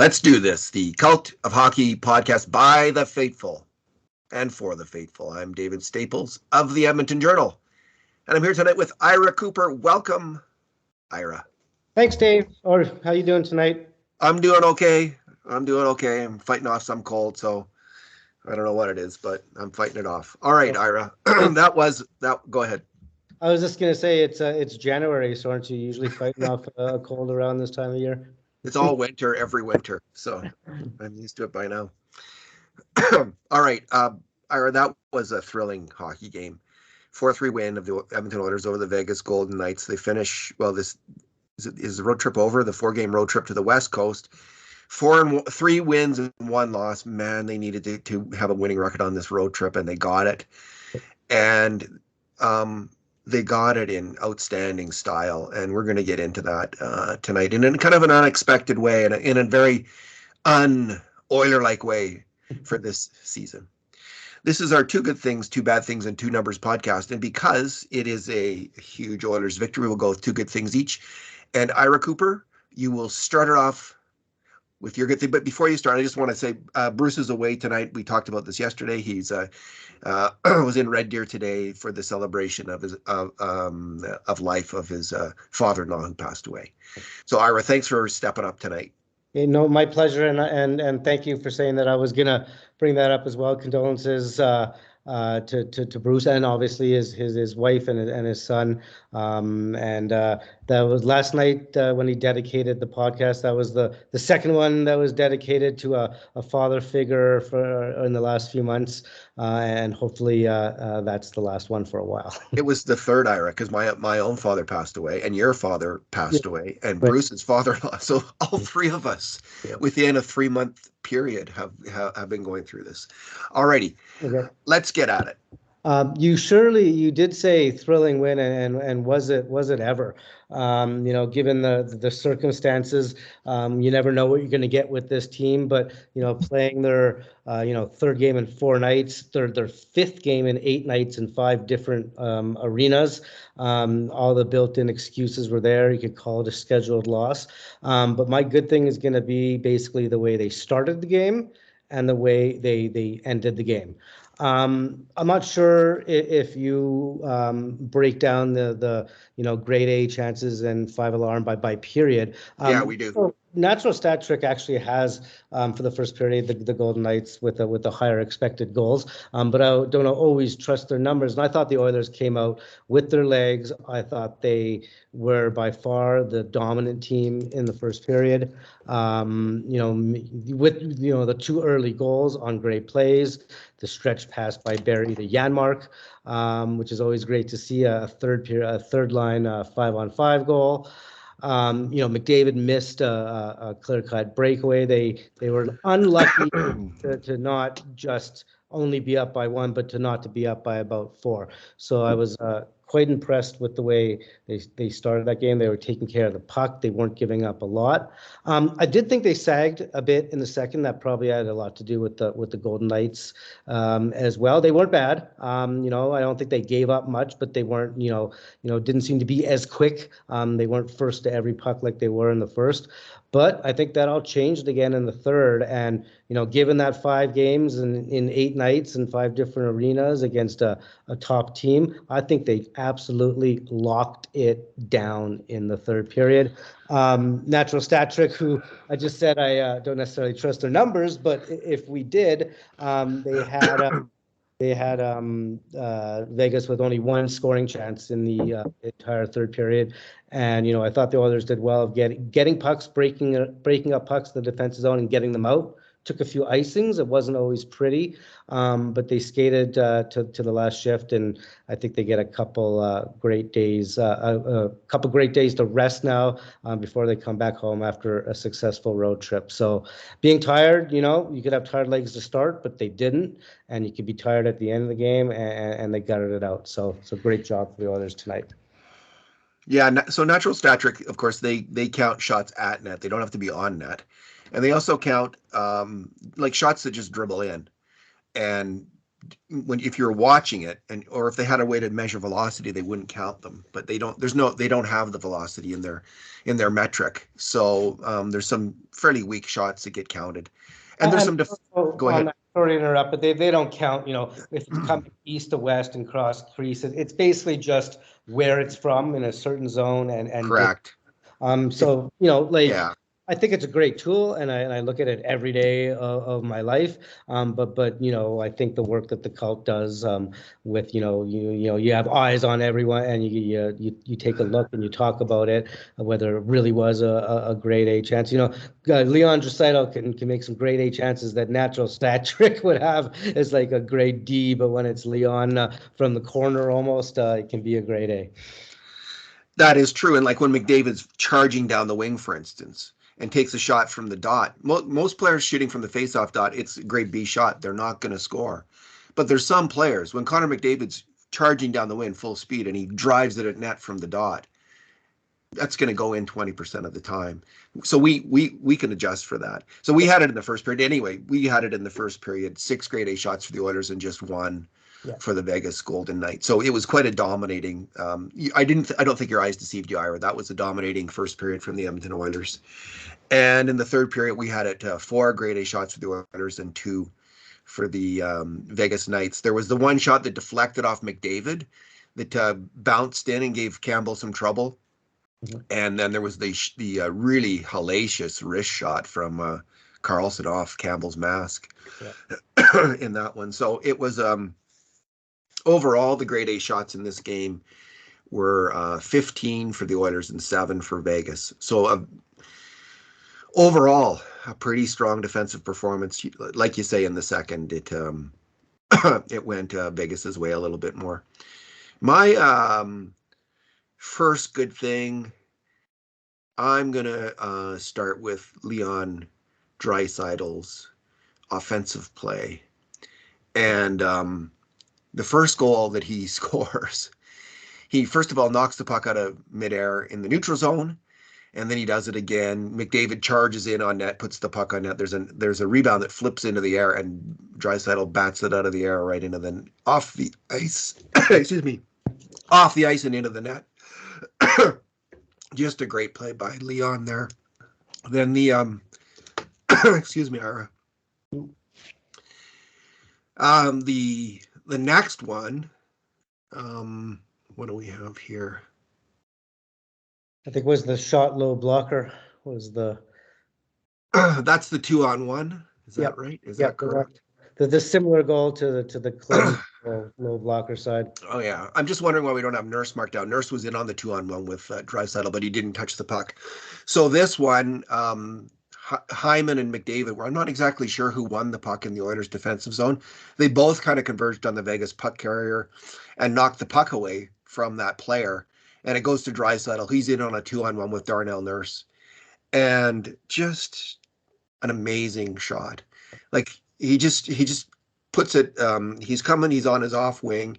Let's do this. The Cult of Hockey podcast by the faithful and for the faithful. I'm David Staples of the Edmonton Journal, and I'm here tonight with Ira Cooper. Welcome, Ira. Thanks, Dave. Or how you doing tonight? I'm doing okay. I'm fighting off some cold, so I don't know what it is, but I'm fighting it off. All right, Ira. Go ahead. I was just gonna say it's January, so aren't you usually fighting off a cold around this time of year? It's all winter, every winter, so I'm used to it by now. All right, Ira, that was a thrilling hockey game. 4-3 win of the Edmonton Oilers over the Vegas Golden Knights. They finish, well, is the road trip over? The 4-game road trip to the West Coast. 3 wins and 1 loss. Man, they needed to have a winning record on this road trip, and they got it. And they got it in outstanding style, and we're going to get into that tonight in kind of an unexpected way and in a very un-Oiler-like way for this season. This is our 2 good things, 2 bad things, and 2 numbers podcast, and because it is a huge Oilers victory, we'll go with 2 good things each. And Ira Cooper, you will start it off with your good thing. But before you start, I just want to say Bruce is away tonight. We talked about this yesterday. He's was in Red Deer today for the celebration of his of life of his father-in-law who passed away. So Ira, thanks for stepping up tonight. No, my pleasure, and thank you for saying that. I was gonna bring that up as well. Condolences to Bruce and obviously his wife and his son. That was last night when he dedicated the podcast. That was the second one that was dedicated to a father figure in the last few months, and hopefully that's the last one for a while. It was the third, Ira, because my own father passed away, and your father passed away, and Bruce's father-in-law. So all 3 of us, within a 3-month period, have been going through this. Alrighty, okay. Let's get at it. You did say thrilling win, and was it ever? Given the circumstances, you never know what you're going to get with this team. But playing their 3rd game in 4 nights, their 5th game in 8 nights in 5 different arenas. All the built-in excuses were there. You could call it a scheduled loss. But my good thing is going to be basically the way they started the game and the way they ended the game. I'm not sure if you break down the grade A chances and 5 alarm by period. Yeah, we do. So Natural Stat Trick actually has for the first period the Golden Knights with the higher expected goals, but I don't always trust their numbers. And I thought the Oilers came out with their legs. I thought they were by far the dominant team in the first period. With the 2 early goals on great plays, the stretch pass by Barry to Janmark, which is always great to see, a third line 5-on-5 goal. McDavid missed a clear-cut breakaway. They were unlucky to not just only be up by 1, but to not to be up by about 4. So I was quite impressed with the way they started that game. They were taking care of the puck. They weren't giving up a lot. I did think they sagged a bit in the second. That probably had a lot to do with the Golden Knights as well. They weren't bad. I don't think they gave up much, but they weren't, didn't seem to be as quick. They weren't first to every puck like they were in the first. But I think that all changed again in the third. And, given that 5 games in 8 nights and 5 different arenas against a top team, I think they absolutely locked it down in the third period. Natural Stat Trick, who I just said I don't necessarily trust their numbers, but if we did, they had Vegas with only 1 scoring chance in the entire third period. And, I thought the Oilers did well of getting pucks, breaking up pucks in the defensive zone and getting them out. Took a few icings. It wasn't always pretty, but they skated to the last shift, and I think they get a couple great days to rest now before they come back home after a successful road trip. So being tired, you could have tired legs to start, but they didn't, and you could be tired at the end of the game, and they gutted it out. So great job for the Oilers tonight. Yeah, so Natural Stat Trick, of course, they count shots at net. They don't have to be on net. And they also count shots that just dribble in. And if you're watching it, or if they had a way to measure velocity, they wouldn't count them. But they don't. They don't have the velocity in their metric. So there's some fairly weak shots that get counted, and there's some. Go ahead. Sorry to interrupt, but they don't count. If it's coming east to west and cross crease, it's basically just where it's from in a certain zone and Correct. So Yeah. I think it's a great tool, and I look at it every day of my life. But I think the work that the cult does with you have eyes on everyone, and you take a look and you talk about it, whether it really was a grade A chance. Leon Draisaitl can make some grade A chances that natural stat trick would have is like a grade D, but when it's Leon from the corner almost, it can be a grade A. That is true. And like when McDavid's charging down the wing, for instance, and takes a shot from the dot, most players shooting from the faceoff dot, it's a grade B shot. They're not going to score. But there's some players, when Connor McDavid's charging down the wing full speed and he drives it at net from the dot, that's going to go in 20% of the time. So we can adjust for that. So we had it in the first period. Anyway, we had it in the first period, 6 grade A shots for the Oilers and just 1 for the Vegas Golden Knights. So it was quite a dominating. I don't think your eyes deceived you, Ira. That was a dominating first period from the Edmonton Oilers. And in the third period, we had it 4 grade A shots for the Oilers and 2 for the Vegas Knights. There was the one shot that deflected off McDavid that bounced in and gave Campbell some trouble. Mm-hmm. And then there was the really hellacious wrist shot from Carlson off Campbell's mask in that one. So it was overall the grade A shots in this game were 15 for the Oilers and 7 for Vegas. So overall, a pretty strong defensive performance. Like you say, in the second, it went Vegas's way a little bit more. My first good thing, I'm going to start with Leon Draisaitl's offensive play. And the first goal that he scores, he first of all knocks the puck out of midair in the neutral zone, and then he does it again. McDavid charges in on net, puts the puck on net. There's a rebound that flips into the air, and Draisaitl bats it out of the air right into off the ice. Excuse me, off the ice and into the net. Just a great play by Leon there. Then the excuse me, Ira. The next one, what do we have here? I think was the shot low blocker was the. That's the 2-on-1. Is that right? Is that correct? The similar goal to the Klim low blocker side. Oh yeah, I'm just wondering why we don't have Nurse marked down. Nurse was in on the 2-on-1 with Draisaitl, but he didn't touch the puck. So this one, Hyman and McDavid were. I'm not exactly sure who won the puck in the Oilers' defensive zone. They both kind of converged on the Vegas puck carrier and knocked the puck away from that player. And it goes to Draisaitl. He's in on a 2-on-1 with Darnell Nurse, and just an amazing shot. Like he just puts it. He's coming. He's on his off wing.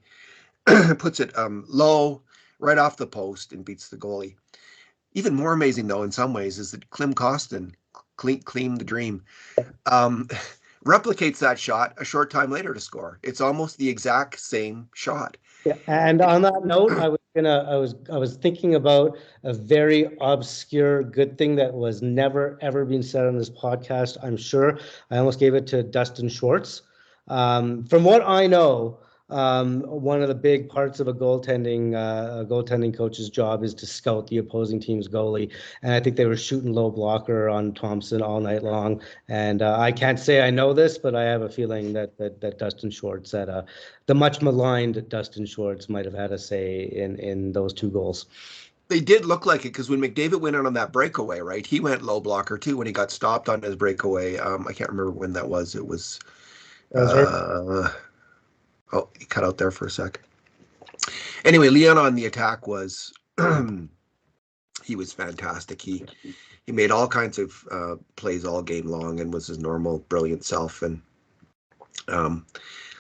Puts it low, right off the post, and beats the goalie. Even more amazing, though, in some ways, is that Klim Kostin, Clean the Dream, replicates that shot a short time later to score. It's almost the exact same shot. Yeah, and on that note, I was thinking about a very obscure good thing that was never ever been said on this podcast. I'm sure I almost gave it to Dustin Schwartz. From what I know, one of the big parts of a goaltending coach's job is to scout the opposing team's goalie. And I think they were shooting low blocker on Thompson all night long. And I can't say I know this, but I have a feeling that Dustin Schwartz, the much maligned Dustin Schwartz, might have had a say in those 2 goals. They did look like it, because when McDavid went out on that breakaway, right, he went low blocker too when he got stopped on his breakaway. I can't remember when that was. It was. Oh, he cut out there for a sec. Anyway, Leon on the attack was, he was fantastic. He made all kinds of plays all game long and was his normal brilliant self. And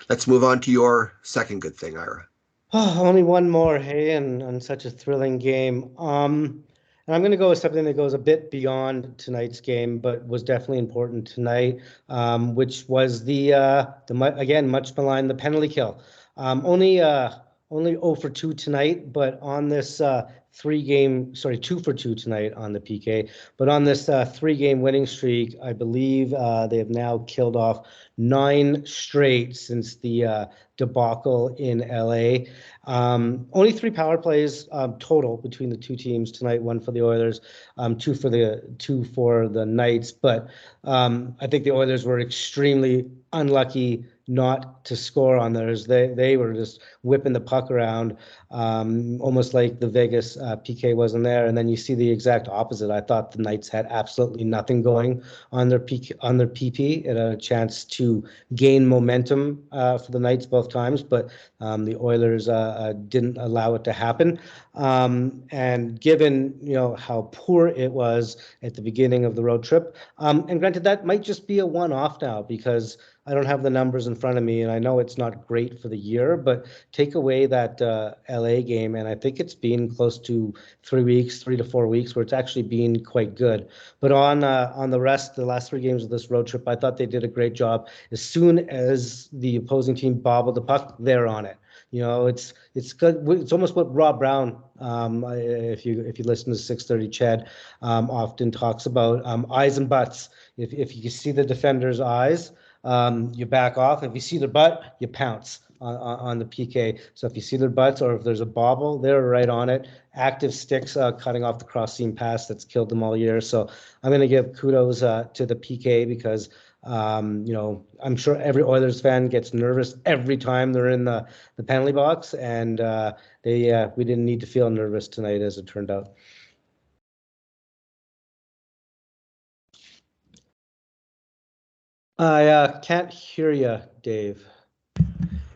let's move on to your second good thing, Ira. Oh, only one more, hey, and such a thrilling game. And And I'm going to go with something that goes a bit beyond tonight's game, but was definitely important tonight, which was again, much maligned, the penalty kill. Only 0 for 2 tonight, but on this 2 for 2 tonight on the PK. But on this 3-game winning streak, I believe they have now killed off 9 straight since the debacle in LA. Only 3 power plays total between the two teams tonight. 1 for the Oilers, 2 for the Knights. But I think the Oilers were extremely unlucky not to score on theirs. They were just whipping the puck around, almost like the Vegas PK wasn't there. And then you see the exact opposite. I thought the Knights had absolutely nothing going on their PP. It had a chance to gain momentum for the Knights both times, but the Oilers didn't allow it to happen. And given how poor it was at the beginning of the road trip, and granted that might just be a one-off now because I don't have the numbers in front of me, and I know it's not great for the year, but take away that LA game, and I think it's been close to 3 to 4 weeks, where it's actually been quite good. But on the last 3 games of this road trip, I thought they did a great job. As soon as the opposing team bobbled the puck, they're on it. It's good. It's almost what Rob Brown, if you listen to 630 Chad, often talks about eyes and butts. If you see the defender's eyes, you back off. If you see their butt, you pounce on the PK. So if you see their butts or if there's a bobble, they're right on it. Active sticks cutting off the cross seam pass that's killed them all year. So I'm going to give kudos to the PK because I'm sure every Oilers fan gets nervous every time they're in the penalty box, and we didn't need to feel nervous tonight, as it turned out. I can't hear you, Dave.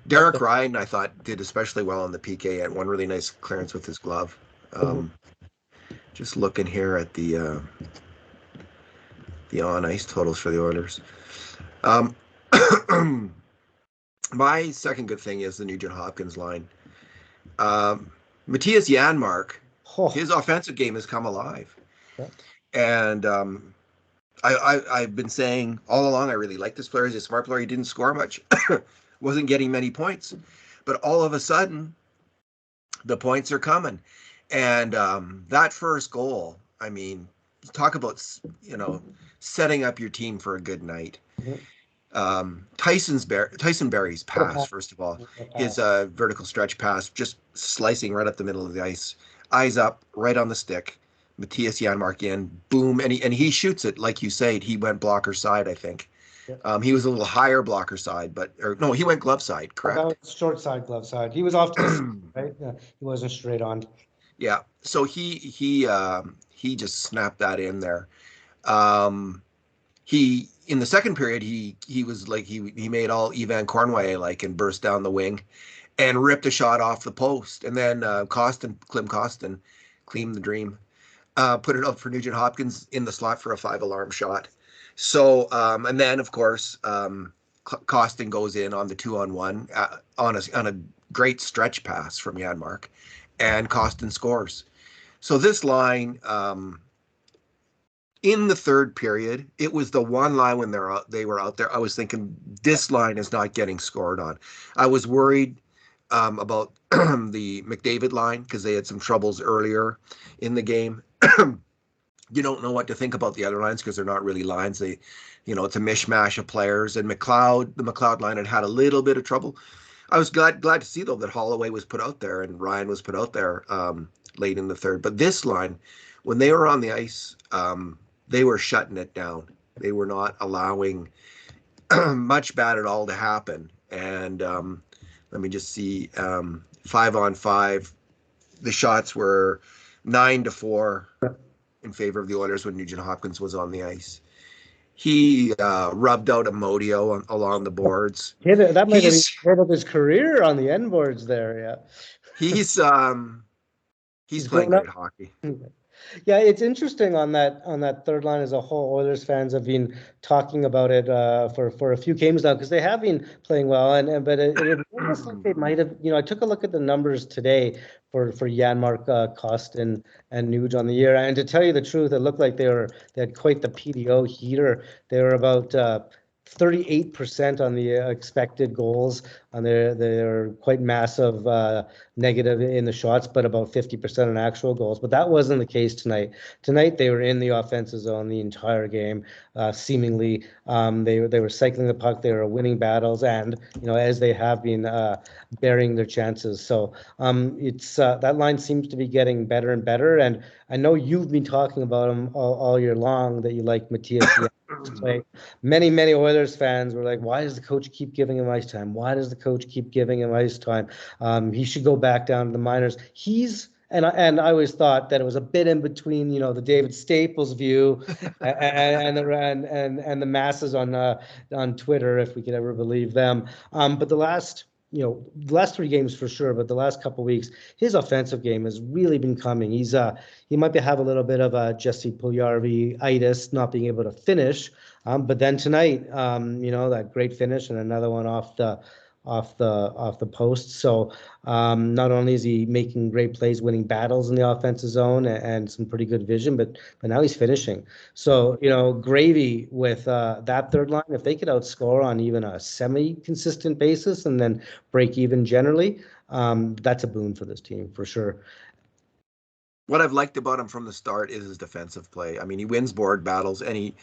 Derek Ryan, I thought, did especially well on the PK. Had one really nice clearance with his glove. Just looking here at the on ice totals for the Oilers. My second good thing is the Nugent Hopkins line. Matthias Janmark, his offensive game has come alive. Yeah. And I've been saying all along, I really like this player. He's a smart player. He didn't score much, wasn't getting many points. But all of a sudden, the points are coming. And that first goal, I mean, talk about, setting up your team for a good night. Mm-hmm. Tyson Berry's pass, first of all, his vertical stretch pass, just slicing right up the middle of the ice, eyes up, right on the stick. Matthias Janmark in, boom, and he shoots it like you say. He went blocker side, I think. Yep. He was a little higher blocker side, he went glove side, correct? Short side, glove side. He was off to the side, right? Yeah, he wasn't straight on. Yeah, so he just snapped that in there. He in the second period he was like he made all Evan Cornway like and burst down the wing and ripped a shot off the post, and then Klim Kostin, Clean the Dream, put it up for Nugent Hopkins in the slot for a 5-alarm shot. So and then of course Kostin goes in on the 2-on-1 on a great stretch pass from Janmark, and Kostin scores. So this line. In the third period, it was the one line when they were out there. I was thinking this line is not getting scored on. I was worried about the McDavid line because they had some troubles earlier in the game. You don't know what to think about the other lines because they're not really lines. It's a mishmash of players. And the McLeod line had a little bit of trouble. I was glad to see though that Holloway was put out there and Ryan was put out there late in the third. But this line, when they were on the ice, they were shutting it down. They were not allowing much bad at all to happen. And let me just see, 5-on-5, the shots were 9-4 in favor of the Oilers when Nugent Hopkins was on the ice. He rubbed out Amodio along the boards. Yeah, that might have been part of his career on the end boards there. Yeah, he's playing great hockey. Yeah, it's interesting on that third line as a whole. Oilers fans have been talking about it for a few games now because they have been playing well, but it almost like they might have. I took a look at the numbers today for Janmark, Cost, and Nuge on the year, and to tell you the truth, it looked like they had quite the PDO heater. They were about 38% on the expected goals. And they're quite massive negative in the shots, but about 50% on actual goals. But that wasn't the case tonight. Tonight they were in the offensive zone the entire game, seemingly. They were cycling the puck. They were winning battles, and as they have been burying their chances. So it's that line seems to be getting better and better. And I know you've been talking about him all year long that you like Matthias. Play. Many Oilers fans were like, "Why does the coach keep giving him ice time? Why does the coach keep giving him ice time? He should go back down to the minors." And I always thought that it was a bit in between, the David Staples view and the masses on Twitter, if we could ever believe them. But the last 3 games for sure, but the last couple of weeks, his offensive game has really been coming. He might have a little bit of a Jesse Puljujarvi-itis, not being able to finish. But then tonight, that great finish and another one off the post. So not only is he making great plays, winning battles in the offensive zone and some pretty good vision, but now he's finishing. So gravy with that third line. If they could outscore on even a semi-consistent basis and then break even generally, that's a boon for this team for sure. What I've liked about him from the start is his defensive play. I mean, he wins board battles, and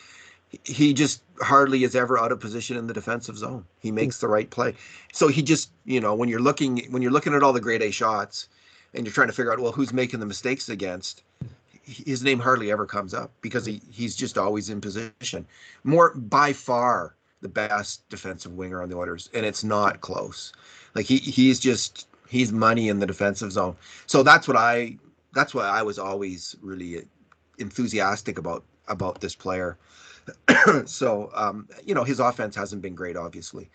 he just hardly is ever out of position in the defensive zone. He makes the right play. So he just, when you're looking at all the grade A shots and you're trying to figure out, well, who's making the mistakes against, his name hardly ever comes up because he's just always in position. More by far the best defensive winger on the Oilers, and it's not close. Like he's money in the defensive zone. So that's what I was always really enthusiastic about this player. So, his offense hasn't been great, obviously.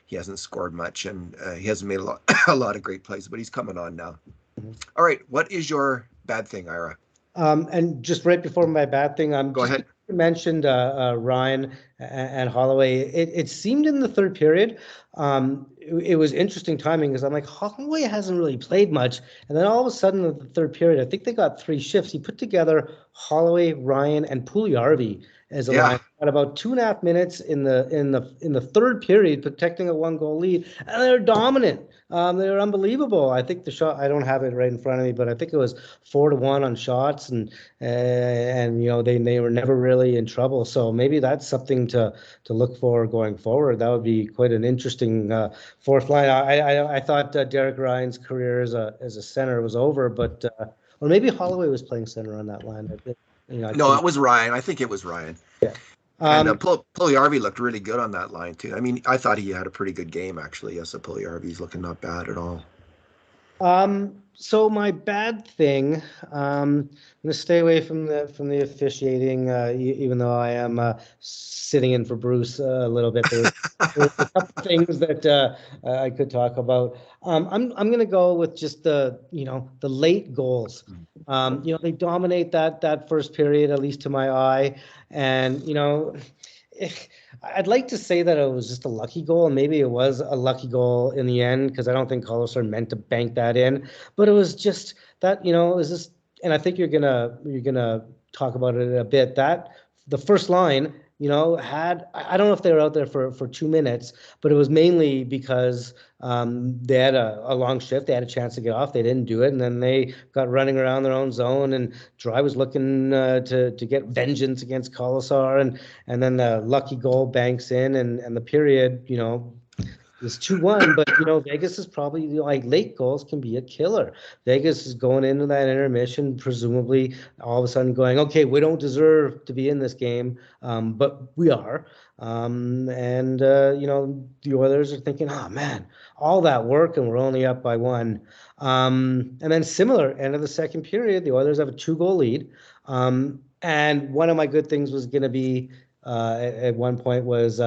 He hasn't scored much, and he hasn't made a lot of great plays, but he's coming on now. Mm-hmm. All right, what is your bad thing, Ira? And just right before my bad thing, Go ahead. You mentioned Ryan and Holloway. It seemed in the third period, it was interesting timing because I'm like, Holloway hasn't really played much. And then all of a sudden in the third period, I think they got 3 shifts. He put together Holloway, Ryan, and Puljujarvi as a line at about 2.5 minutes in the third period, protecting a 1-goal lead, and they're dominant. They were unbelievable. I think the shot, I don't have it right in front of me, but I think it was 4-1 on shots, and they were never really in trouble. So maybe that's something to look for going forward. That would be quite an interesting fourth line. I thought Derek Ryan's career as a center was over, but or maybe Holloway was playing center on that line. No, it was Ryan. I think it was Ryan. Yeah. And Puljujarvi looked really good on that line too. I mean, I thought he had a pretty good game actually. Yes, Puljujarvi's looking not bad at all. So my bad thing, I'm gonna stay away from the officiating, even though I am sitting in for Bruce a little bit. There's a couple things that I could talk about. I'm gonna go with just the late goals. They dominate that first period, at least to my eye, and I'd like to say that it was just a lucky goal, and maybe it was a lucky goal in the end because I don't think Kolesar meant to bank that in. But it was just that, it was just, and I think you're gonna talk about it a bit. That the first line, had, I don't know if they were out there for 2 minutes, but it was mainly because they had a long shift. They had a chance to get off. They didn't do it, and then they got running around their own zone. And Dry was looking to get vengeance against Kolesar, and then the lucky goal banks in, and the period, is 2-1, but Vegas is probably like late goals can be a killer. Vegas is going into that intermission, presumably all of a sudden going, okay, we don't deserve to be in this game, but we are. The Oilers are thinking, oh man, all that work and we're only up by 1. And then similar end of the second period, the Oilers have a 2-goal lead. And one of my good things was going to be at one point was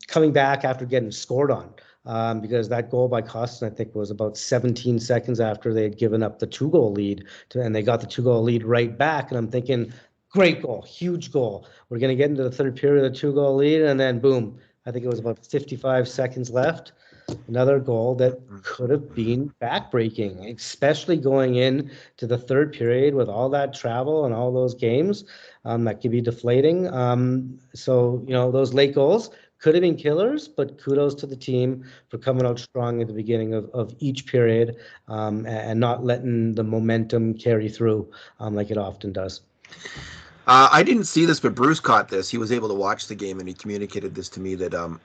coming back after getting scored on. because that goal by Costin, I think, was about 17 seconds after they had given up the 2-goal lead, and they got the 2-goal lead right back. And I'm thinking, great goal, huge goal. We're going to get into the third period with a 2-goal lead, and then boom, I think it was about 55 seconds left. Another goal that could have been backbreaking, especially going in to the third period with all that travel and all those games. That could be deflating. So, those late goals could have been killers, but kudos to the team for coming out strong at the beginning of each period, and not letting the momentum carry through like it often does. I didn't see this, but Bruce caught this. He was able to watch the game, and he communicated this to me that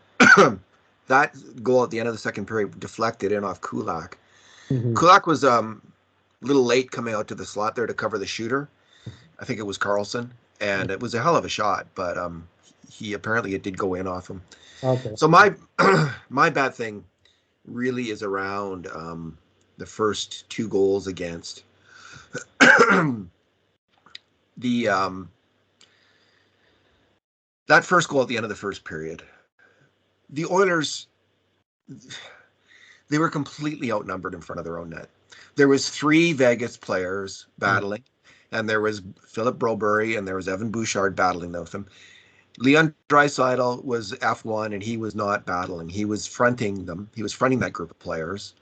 that goal at the end of the second period deflected in off Kulak. Mm-hmm. Kulak was a little late coming out to the slot there to cover the shooter. I think it was Carlson, and it was a hell of a shot, but it did go in off him. Okay. So my my bad thing really is around the first 2 goals against. That first goal at the end of the first period, the Oilers, they were completely outnumbered in front of their own net. There was 3 Vegas players battling, and there was Philip Broberry and there was Evan Bouchard battling with them. Leon Draisaitl was F1, and he was not battling. He was fronting them. He was fronting that group of players,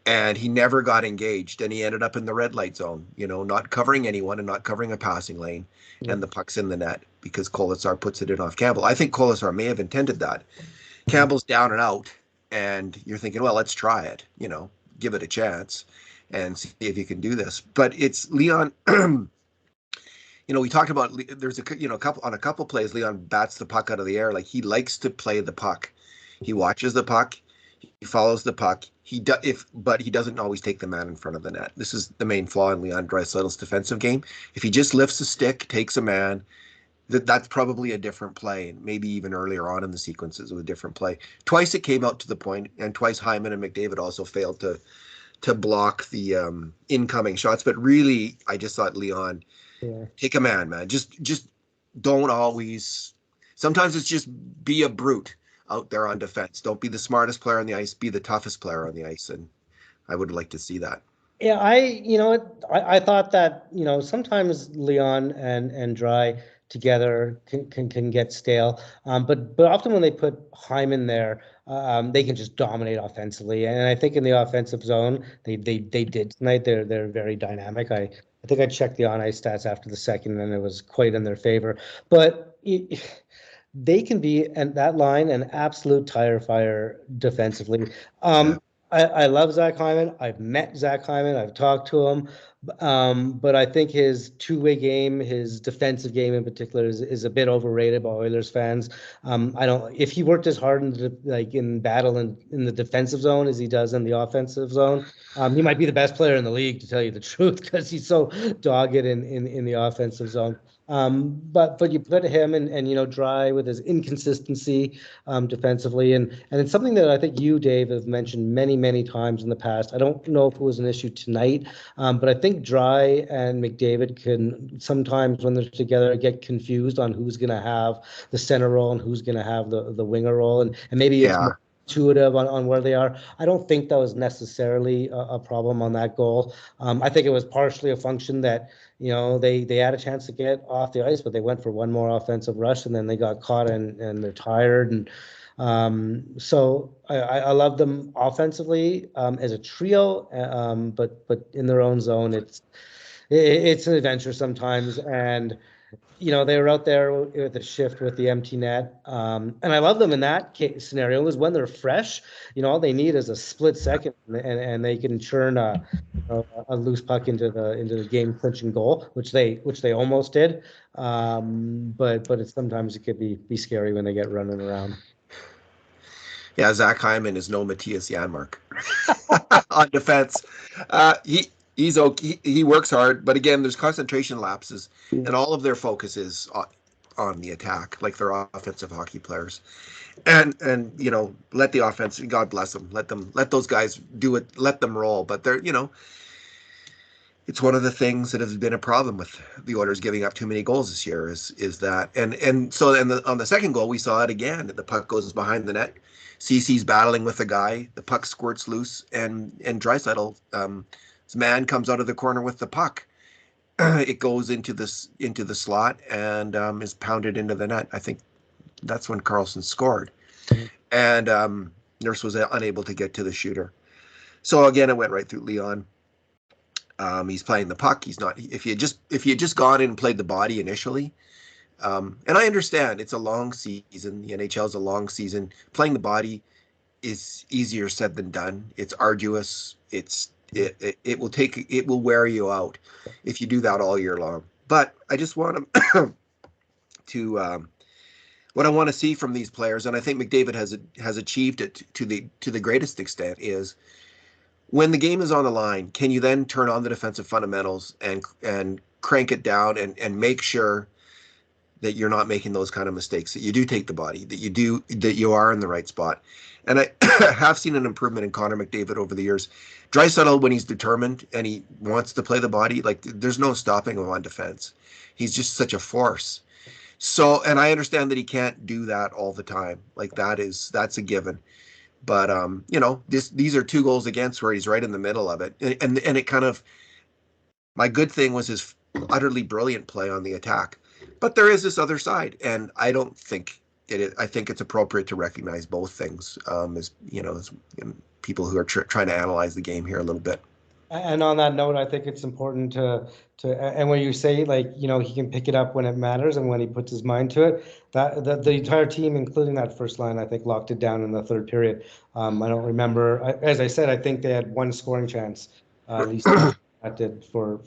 and he never got engaged, and he ended up in the red light zone, not covering anyone and not covering a passing lane, and the puck's in the net because Kolasar puts it in off Campbell. I think Kolasar may have intended that. Campbell's down and out, and you're thinking, well, let's try it, give it a chance and see if you can do this. But it's Leon. We talked about there's a couple plays, Leon bats the puck out of the air. Like, he likes to play the puck. He watches the puck. He follows the puck. But he doesn't always take the man in front of the net. This is the main flaw in Leon Draisaitl's defensive game. If he just lifts a stick, takes a man, that's probably a different play. And maybe even earlier on in the sequences, it was a different play. Twice it came out to the point, and twice Hyman and McDavid also failed to block the incoming shots. But really, I just thought, Leon, take a man. Just don't always. Sometimes it's just be a brute out there on defense. Don't be the smartest player on the ice. Be the toughest player on the ice, and I would like to see that. Yeah, I thought that sometimes Leon and Dry together can get stale, but often when they put Hyman there, they can just dominate offensively. And I think in the offensive zone, they did tonight. They're very dynamic. I think I checked the on ice stats after the second, and it was quite in their favor. But they can be, and that line, an absolute tire fire defensively. I love Zach Hyman. I've met Zach Hyman. I've talked to him. But I think his two-way game, his defensive game in particular, is a bit overrated by Oilers fans. If he worked as hard in battle in the defensive zone as he does in the offensive zone, he might be the best player in the league, to tell you the truth, because he's so dogged in the offensive zone. But you put him and Dry with his inconsistency defensively, and it's something that I think you, Dave, have mentioned many times in the past. I don't know if it was an issue tonight, but I think Dry and McDavid can sometimes, when they're together, get confused on who's going to have the center role and who's going to have the winger role, and maybe it's more intuitive on where they are. I don't think that was necessarily a problem on that goal. I think it was partially a function that they had a chance to get off the ice, but they went for one more offensive rush, and then they got caught and they're tired. And so I love them offensively as a trio, but in their own zone, it's an adventure sometimes. And they were out there with a shift with the empty net. And I love them in that scenario, is when they're fresh, all they need is a split second, and they can churn a loose puck into the game clinching goal, which they almost did. But sometimes it could be scary when they get running around. Yeah, Zach Hyman is no Matthias Janmark on defense. He's okay. He works hard, but again, there's concentration lapses, and all of their focus is on the attack, like they're offensive hockey players. And let the offense, God bless them, let those guys do it, let them roll. But they're it's one of the things that has been a problem with the Oilers giving up too many goals this year is that and so on the second goal we saw it again. The puck goes behind the net. CC's battling with the guy. The puck squirts loose and Draisaitl, his man comes out of the corner with the puck. It goes into the slot and is pounded into the net. I think that's when Carlson scored, and Nurse was unable to get to the shooter. So again, it went right through Leon. He's playing the puck. He's not. If he had just gone in and played the body initially, and I understand it's a long season. The NHL is a long season. Playing the body is easier said than done. It's arduous. It will wear you out if you do that all year long. But I just want to what I want to see from these players, and I think McDavid has achieved it to the greatest extent, is when the game is on the line, can you then turn on the defensive fundamentals and crank it down and make sure that you're not making those kind of mistakes, that you do take the body, that you are in the right spot. And I have seen an improvement in Connor McDavid over the years. Draisaitl, when he's determined and he wants to play the body, like there's no stopping him on defense. He's just such a force. So, and I understand that he can't do that all the time. Like that's a given. But these are 2 goals against where he's right in the middle of it, and it kind of, my good thing was his utterly brilliant play on the attack. But there is this other side, and I don't think it is. I think it's appropriate to recognize both things as people who are trying to analyze the game here a little bit. And on that note, I think it's important to and when you say he can pick it up when it matters and when he puts his mind to it, that the entire team, including that first line, I think locked it down in the third period. I don't remember, as I said, I think they had 1 scoring chance, at least that did for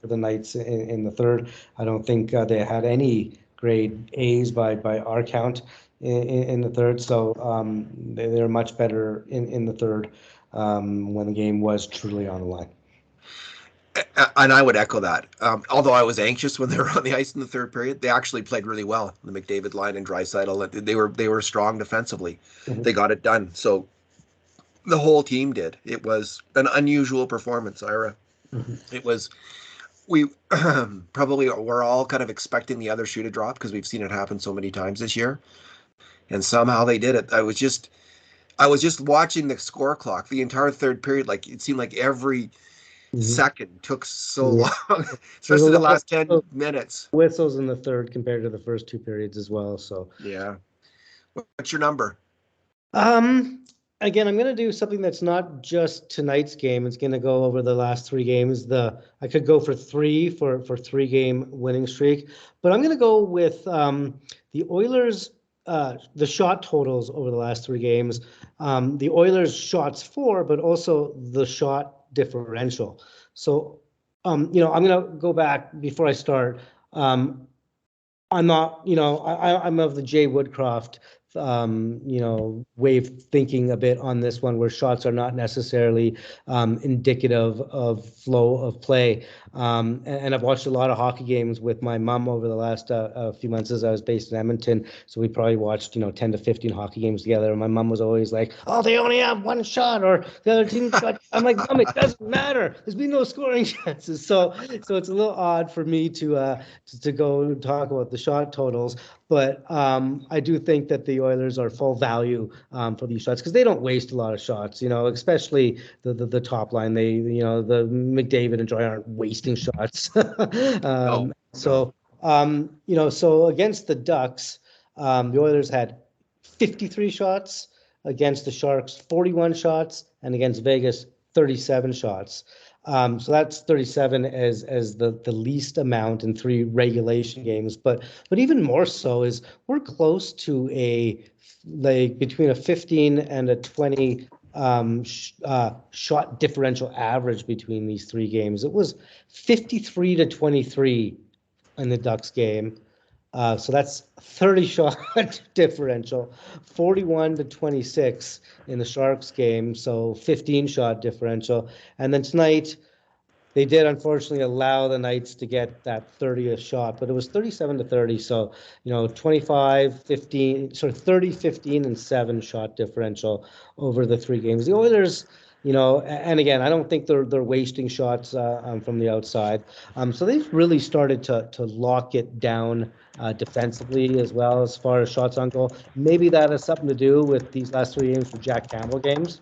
the Knights in the third. I don't think they had any grade A's by our count in the third. So they're much better in the third when the game was truly on the line. And I would echo that. Although I was anxious when they were on the ice in the third period, they actually played really well. The McDavid line and Draisaitl, they were strong defensively. Mm-hmm. They got it done. So the whole team did. It was an unusual performance, Ira. Mm-hmm. It was. We probably were all kind of expecting the other shoe to drop because we've seen it happen so many times this year, and somehow they did it. I was just watching the score clock the entire third period. Like it seemed like every second took so long, especially the last 10 minutes. Whistles in the third compared to the first 2 periods as well. So yeah, what's your number? Again, I'm going to do something that's not just tonight's game. It's going to go over the last 3 games. I could go for 3 for 3-game winning streak, but I'm going to go with the Oilers. The shot totals over the last 3 games. The Oilers shots for, but also the shot differential. So, I'm going to go back before I start. I'm not, I'm of the Jay Woodcroft, way of thinking a bit on this one, where shots are not necessarily indicative of flow of play. And I've watched a lot of hockey games with my mom over the last few months as I was based in Edmonton. So we probably watched, 10 to 15 hockey games together. And my mom was always like, oh, they only have 1 shot, or the other team got. I'm like, Mom, it doesn't matter. There's been no scoring chances. So it's a little odd for me to go talk about the shot totals. But I do think that the Oilers are full value for these shots because they don't waste a lot of shots, especially the top line. They, the McDavid and Joy aren't wasting shots. No. So against the Ducks, the Oilers had 53 shots, against the Sharks 41 shots, and against Vegas 37 shots. So that's 37 as the least amount in 3 regulation games, but even more so is we're close to between a 15 and a 20 shot differential average between these 3 games. It was 53 to 23 in the Ducks game. So that's 30 shot differential, 41 to 26 in the Sharks game. So 15 shot differential. And then tonight, they did unfortunately allow the Knights to get that 30th shot, but it was 37 to 30. So, 25, 15, sort of 30, 15, and 7 shot differential over the 3 games. The Oilers, And again, I don't think they're wasting shots from the outside. So they've really started to lock it down defensively as well as far as shots on goal. Maybe that has something to do with these last 3 games for Jack Campbell games.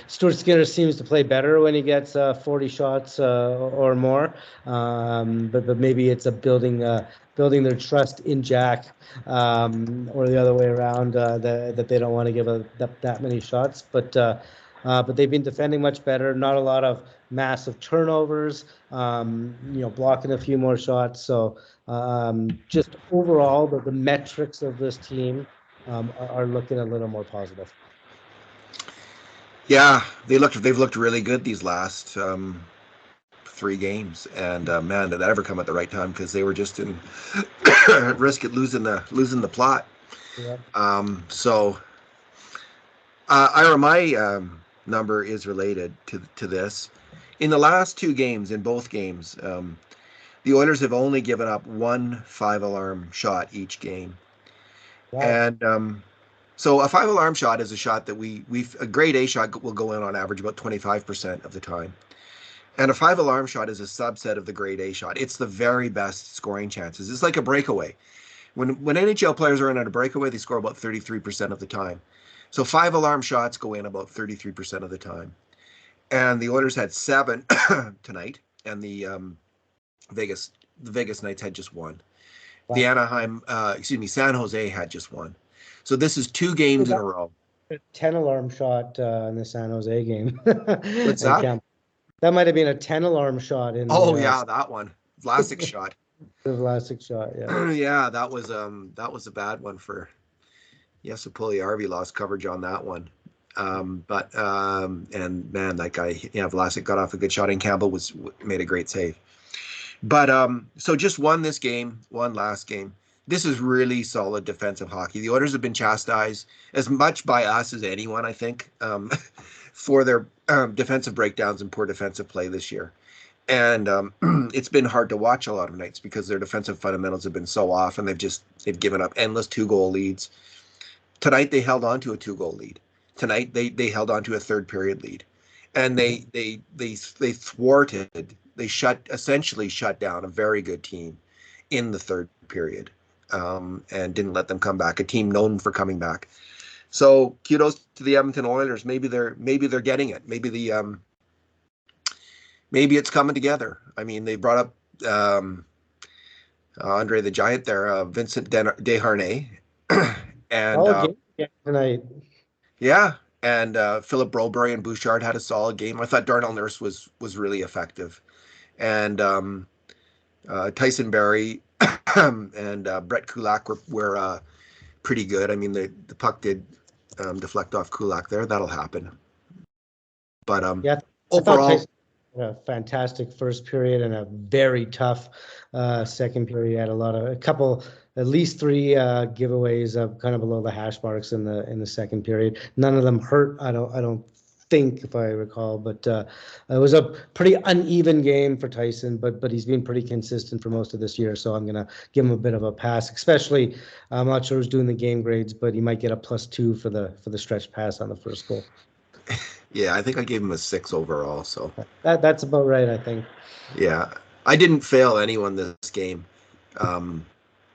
Stuart Skinner seems to play better when he gets 40 shots or more, but maybe it's a building their trust in Jack, or the other way around, that they don't want to give that many shots. But they've been defending much better. Not a lot of massive turnovers. Blocking a few more shots. So just overall, the metrics of this team are looking a little more positive. Yeah, they've looked really good these last 3 games, and man, did that ever come at the right time, because they were just in risk at losing the plot. Yeah. So Ira, my number is related to this. In the last 2 games, in both games, the Oilers have only given up one 5-alarm shot each game. Wow. And so a 5-alarm shot is a shot that a grade A shot will go in on average about 25% of the time. And a 5-alarm shot is a subset of the grade A shot. It's the very best scoring chances. It's like a breakaway. When NHL players are in on a breakaway, they score about 33% of the time. So 5-alarm shots go in about 33% of the time. And the Oilers had 7 tonight, and the Vegas Knights had just 1. Wow. The San Jose had just 1. So this is 2 games in a row. 10-alarm shot in the San Jose game. What's that? That might have been a 10-alarm shot in. Yeah, that one. Vlasic shot. The Vlasic shot, yeah. Yeah, that was a bad one for. Yes, Puljujärvi lost coverage on that one. And man, that guy, Vlasic got off a good shot, and Campbell made a great save. But so just won this game, won last game. This is really solid defensive hockey. The Oilers have been chastised as much by us as anyone, I think, for their defensive breakdowns and poor defensive play this year. And it's been hard to watch a lot of nights because their defensive fundamentals have been so off, and they've given up endless 2-goal leads. Tonight they held on to a 2-goal lead. Tonight they held on to a third period lead, and they essentially shut down a very good team in the third period, and didn't let them come back. A team known for coming back. So kudos to the Edmonton Oilers. Maybe they're getting it. Maybe it's coming together. I mean, they brought up Andre the Giant there, Vincent Desharnais, and tonight. Yeah, and Philip Broberry and Bouchard had a solid game. I thought Darnell Nurse was really effective, and Tyson Barrie and Brett Kulak were pretty good. I mean, the puck did deflect off Kulak there. That'll happen. But overall, a fantastic first period and a very tough second period. He had at least 3 giveaways kind of below the hash marks in the second period. None of them hurt. I don't think, if I recall, but it was a pretty uneven game for Tyson, but he's been pretty consistent for most of this year, so I'm going to give him a bit of a pass, especially, I'm not sure who's doing the game grades, but he might get a +2 for the stretch pass on the first goal. Yeah, I think I gave him a 6 overall, so that's about right, I think. Yeah, I didn't fail anyone this game,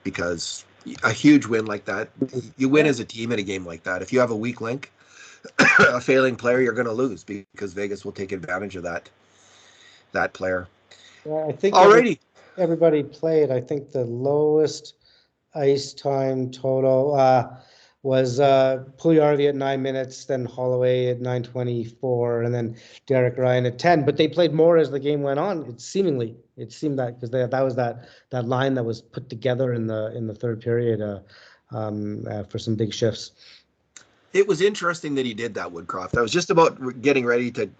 because a huge win like that, you win as a team in a game like that. If you have a weak link, a failing player, you're going to lose, because Vegas will take advantage of that player. Yeah, I think alrighty. Everybody played. I think the lowest ice time total was Puljujärvi at 9 minutes, then Holloway at 9:24, and then Derek Ryan at 10. But they played more as the game went on. It seemed that, because that was that line that was put together in the third period for some big shifts. It was interesting that he did that, Woodcroft. I was just about getting ready to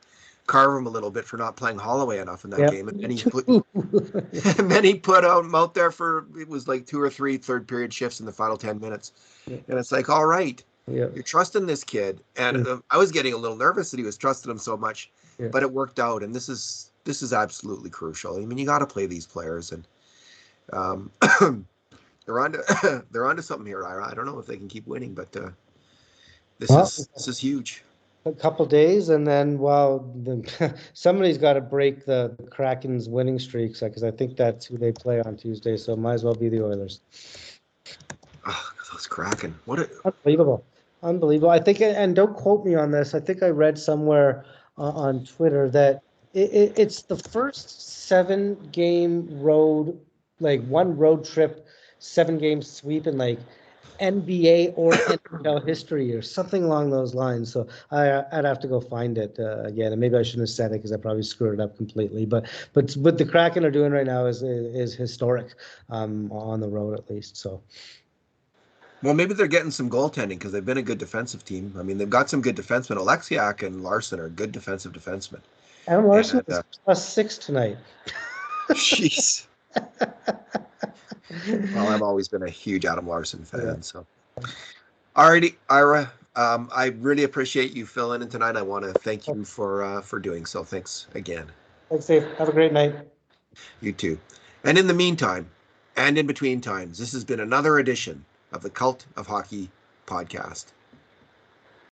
carve him a little bit for not playing Holloway enough in that game, and then he put him out there for, it was like 2 or 3 third period shifts in the final 10 minutes. And it's like, all right, you're trusting this kid. And I was getting a little nervous that he was trusting him so much, but it worked out. And this is absolutely crucial. I mean, you got to play these players, and they're onto something here, Ira. I don't know if they can keep winning, but this is huge. a couple days, and then somebody's got to break the Kraken's winning streaks because I think that's who they play on Tuesday. So might as well be the Oilers. Oh, those Kraken! What a Unbelievable. Unbelievable. I think, and don't quote me on this, I think I read somewhere on Twitter that it's the first 7-game road, like one road trip, 7-game sweep in like NBA or NFL history or something along those lines. So I'd have to go find it again, and maybe I shouldn't have said it because I probably screwed it up completely. But what the Kraken are doing right now is historic, on the road at least. So. well, maybe they're getting some goaltending because they've been a good defensive team. I mean, they've got some good defensemen. Alexiak and Larson are good defensive defensemen. Adam Larson And is +6 tonight. jeez. Well, I've always been a huge Adam Larson fan. Yeah. So, alrighty, Ira. I really appreciate you filling in tonight. I want to thank you for doing so. Thanks again. Thanks, Dave. Have a great night. You too. And in the meantime, and in between times, this has been another edition of the Cult of Hockey podcast.